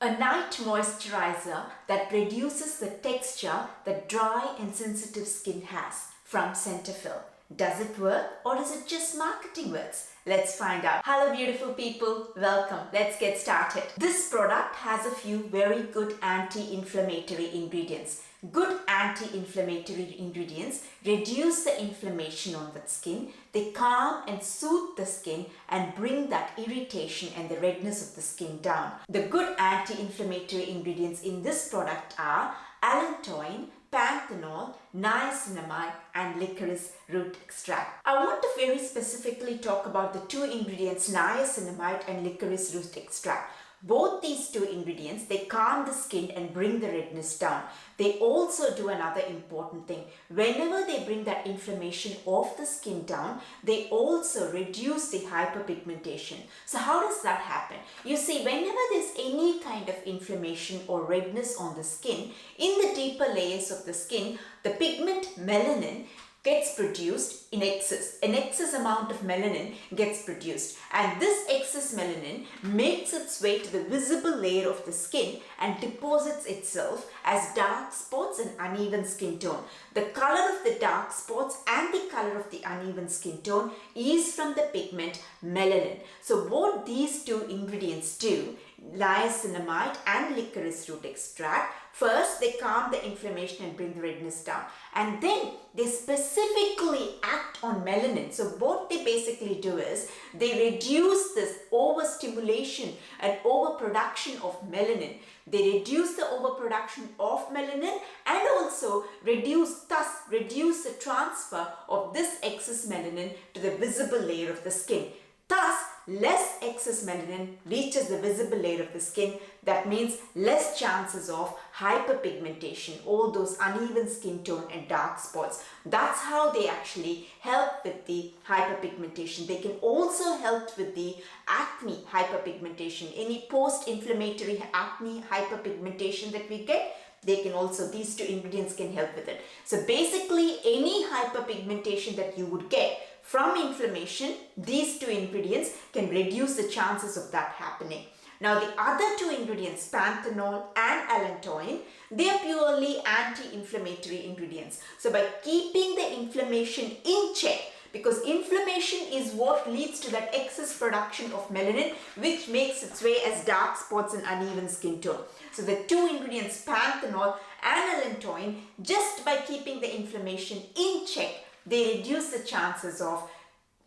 A night moisturizer that reduces the texture that dry and sensitive skin has from Cetaphil. Does it work or is it just marketing words? Let's find out. Hello beautiful people, welcome. Let's get started. This product has a few very good anti-inflammatory ingredients. Good anti-inflammatory ingredients reduce the inflammation on the skin. They calm and soothe the skin and bring that irritation and the redness of the skin down. The good anti-inflammatory ingredients in this product are allantoin, panthenol, niacinamide and licorice root extract. I want to very specifically talk about the two ingredients niacinamide and licorice root extract. Both these two ingredients, they calm the skin and bring the redness down. They also do another important thing. Whenever they bring that inflammation of the skin down, they also reduce the hyperpigmentation. So how does that happen? You see, whenever there's any kind of inflammation or redness on the skin, in the deeper layers of the skin, the pigment melanin gets produced in excess. An excess amount of melanin gets produced, and this excess melanin makes its way to the visible layer of the skin and deposits itself as dark spots and uneven skin tone. The color of the dark spots and the color of the uneven skin tone is from the pigment melanin. So what these two ingredients do, niacinamide and licorice root extract, first they calm the inflammation and bring the redness down, and then they specifically act on melanin. So what they basically do is they reduce this overstimulation and overproduction of melanin. They reduce the overproduction of melanin and also reduce the transfer of this excess melanin to the visible layer of the skin. Thus, less excess melanin reaches the visible layer of the skin. That means less chances of hyperpigmentation, all those uneven skin tone and dark spots. That's how they actually help with the hyperpigmentation. They can also help with the acne hyperpigmentation, any post-inflammatory acne hyperpigmentation that we get. They can also, these two ingredients can help with it. So basically, any hyperpigmentation that you would get from inflammation, these two ingredients can reduce the chances of that happening. Now the other two ingredients, panthenol and allantoin, they are purely anti-inflammatory ingredients. So by keeping the inflammation in check, because inflammation is what leads to that excess production of melanin, which makes its way as dark spots and uneven skin tone. So the two ingredients, panthenol and allantoin, just by keeping the inflammation in check, they reduce the chances of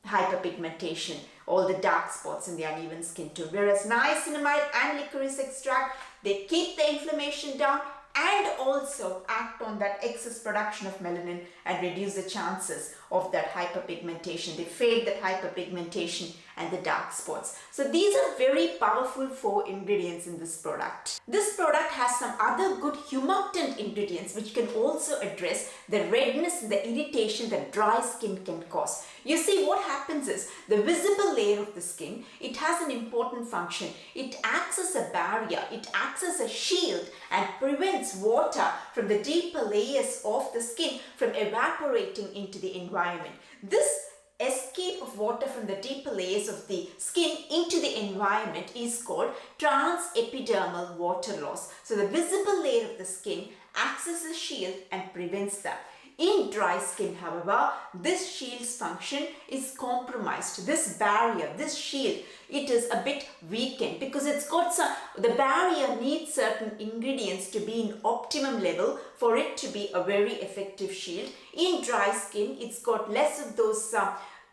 hyperpigmentation, all the dark spots and the uneven skin tone. Whereas niacinamide and licorice extract, they keep the inflammation down and also act on that excess production of melanin and reduce the chances of that hyperpigmentation. They fade that hyperpigmentation and the dark spots. So these are very powerful 4 ingredients in this product. This product has some other good humectant ingredients which can also address the redness and the irritation that dry skin can cause. You see, what happens is the visible layer of the skin, it has an important function. It acts as a barrier, it acts as a shield and prevents water from the deeper layers of the skin from evaporating into the environment. This escape of water from the deeper layers of the skin into the environment is called transepidermal water loss. So the visible layer of the skin acts as a shield and prevents that. In dry skin, however, this shield's function is compromised. This barrier, this shield, it is a bit weakened because it's got the barrier needs certain ingredients to be in optimum level for it to be a very effective shield. In dry skin, it's got less of those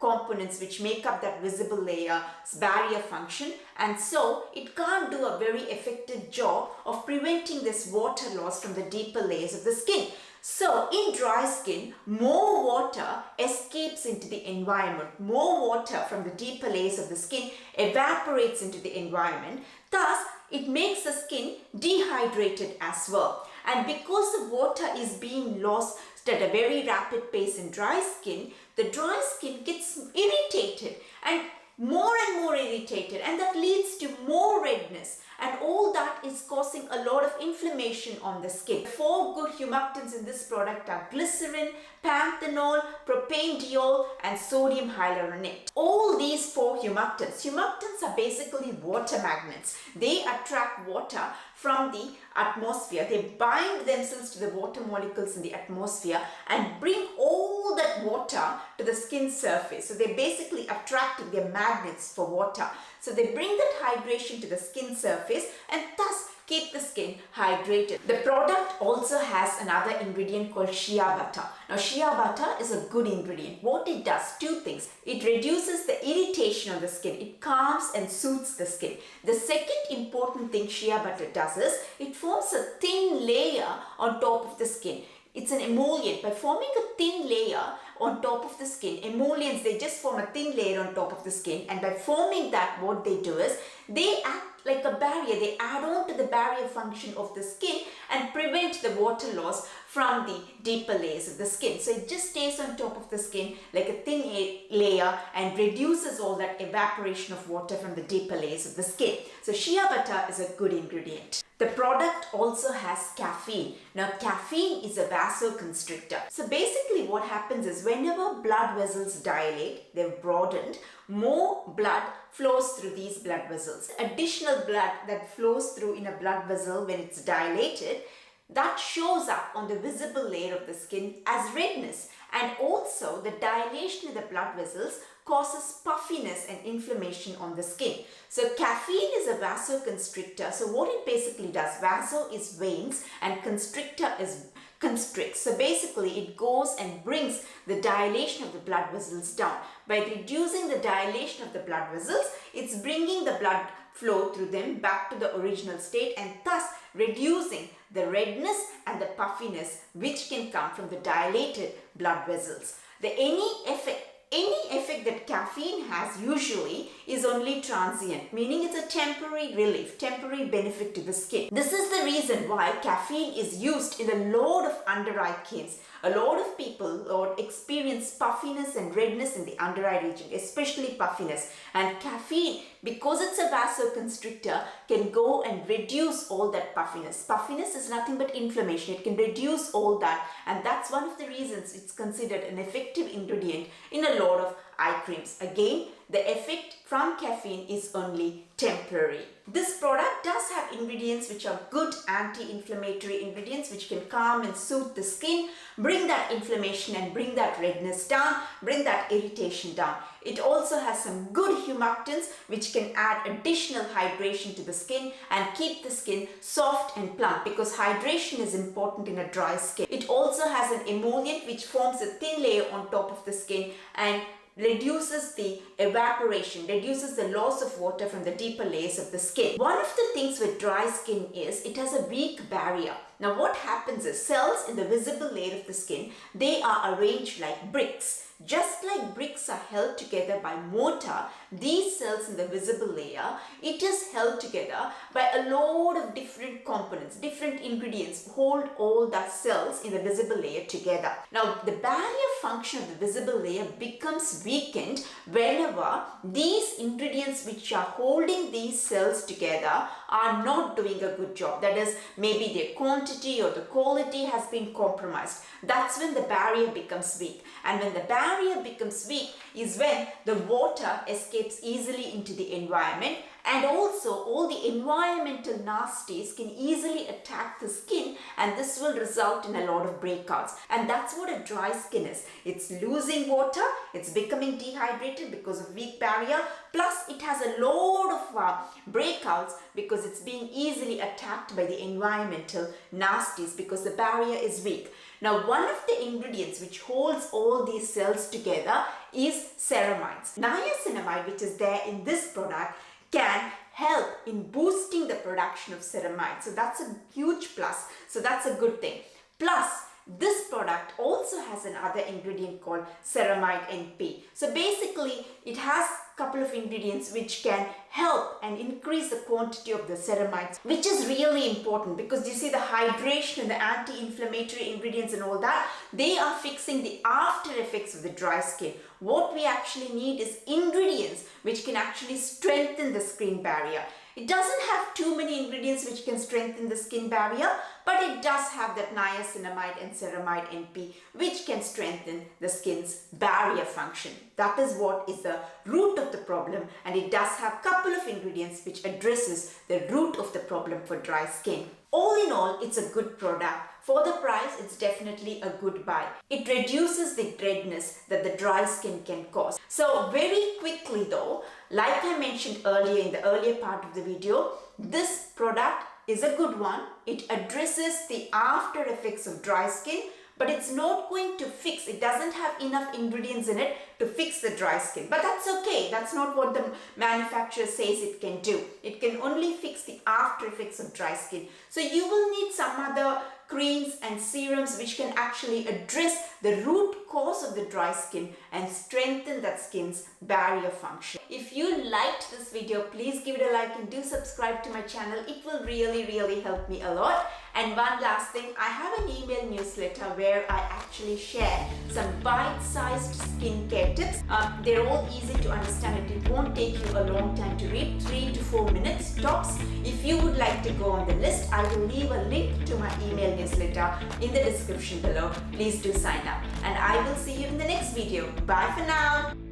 components which make up that visible layer's barrier function, and so it can't do a very effective job of preventing this water loss from the deeper layers of the skin. So in dry skin, more water escapes into the environment. More water from the deeper layers of the skin evaporates into the environment. Thus, it makes the skin dehydrated as well. And because the water is being lost at a very rapid pace in dry skin, the dry skin gets irritated and more irritated, and that leads to more redness and all that is causing a lot of inflammation on the skin. The 4 good humectants in this product are glycerin, panthenol, propanediol, and sodium hyaluronate. All these 4 humectants are basically water magnets. They attract water from the atmosphere. They bind themselves to the water molecules in the atmosphere and bring all that water to the skin surface. So they're basically attracting, they're magnets for water. So they bring that hydration to the skin surface and thus keep the skin hydrated. The product also has another ingredient called shea butter. Now shea butter is a good ingredient. What it does, 2 things. It reduces the irritation on the skin. It calms and soothes the skin. The second important thing shea butter does is it forms a thin layer on top of the skin. It's an emollient. By forming a thin layer on top of the skin, emollients, they just form a thin layer on top of the skin, and by forming that, what they do is they act like a barrier. They add on to the barrier function of the skin and prevent the water loss from the deeper layers of the skin. So it just stays on top of the skin like a thin layer and reduces all that evaporation of water from the deeper layers of the skin. So shea butter is a good ingredient. The product also has caffeine. Now caffeine is a vasoconstrictor. So basically what happens is whenever blood vessels dilate, they've broadened, more blood flows through these blood vessels. Additional blood that flows through in a blood vessel when it's dilated, that shows up on the visible layer of the skin as redness, and also the dilation of the blood vessels causes puffiness and inflammation on the skin. So caffeine is a vasoconstrictor. So what it basically does, vaso is veins and constrictor is constricts. So basically it goes and brings the dilation of the blood vessels down. By reducing the dilation of the blood vessels, it's bringing the blood flow through them back to the original state and thus reducing the redness and the puffiness which can come from the dilated blood vessels. Any effect that caffeine has usually is only transient, meaning it's a temporary relief, temporary benefit to the skin. This is the reason why caffeine is used in a lot of under eye creams. A lot of people experience puffiness and redness in the under eye region, especially puffiness. And caffeine, because it's a vasoconstrictor, can go and reduce all that puffiness. Puffiness is nothing but inflammation. It can reduce all that, and that's one of the reasons it's considered an effective ingredient in a lot of eye creams. Again, the effect from caffeine is only temporary. This product does have ingredients which are good anti-inflammatory ingredients which can calm and soothe the skin, bring that inflammation and bring that redness down, bring that irritation down. It also has some good humectants which can add additional hydration to the skin and keep the skin soft and plump, because hydration is important in a dry skin. It also has an emollient which forms a thin layer on top of the skin and reduces the evaporation, reduces the loss of water from the deeper layers of the skin. One of the things with dry skin is it has a weak barrier. Now what happens is cells in the visible layer of the skin, they are arranged like bricks. Just like bricks are held together by mortar, these cells in the visible layer, it is held together by a lot of different components, different ingredients hold all the cells in the visible layer together. Now the barrier function of the visible layer becomes weakened whenever these ingredients which are holding these cells together are not doing a good job. That is, maybe their quantity or the quality has been compromised. That's when the barrier becomes weak. And when the barrier becomes weak is when the water escapes easily into the environment, and also all the environmental nasties can easily attack the skin, and this will result in a lot of breakouts. And that's what a dry skin is. It's losing water, it's becoming dehydrated because of weak barrier, plus it has a lot of breakouts because it's being easily attacked by the environmental nasties because the barrier is weak. Now one of the ingredients which holds all these cells together is ceramides. Niacinamide, which is there in this product, can help in boosting the production of ceramide. So that's a huge plus. So that's a good thing. Plus, this product also has another ingredient called ceramide NP. So basically, it has a couple of ingredients which can help and increase the quantity of the ceramides, which is really important because you see the hydration and the anti-inflammatory ingredients and all that, they are fixing the after effects of the dry skin. What we actually need is ingredients which can actually strengthen the skin barrier. It doesn't have too many ingredients which can strengthen the skin barrier, but it does have that niacinamide and ceramide NP which can strengthen the skin's barrier function. That is what is the root of the problem, and it does have a couple of ingredients which addresses the root of the problem for dry skin. All in all, it's a good product. For the price, it's definitely a good buy. It reduces the redness that the dry skin can cause. So very quickly though, like I mentioned earlier in the earlier part of the video, this product is a good one. It addresses the after effects of dry skin, but it's not going to fix, it doesn't have enough ingredients in it to fix the dry skin. But that's okay, that's not what the manufacturer says it can do. It can only fix the after effects of dry skin. So you will need some other creams and serums which can actually address the root cause of the dry skin and strengthen that skin's barrier function. If you liked this video, please give it a like and do subscribe to my channel. It will really help me a lot. And one last thing, I have an email newsletter where I actually share some bite-sized skincare tips. They're all easy to understand and it won't take you a long time to read, 3 to 4 minutes tops. If you would like to go on the list, I will leave a link to my email newsletter in the description below. Please do sign up, and I will see you in the next video. Bye for now.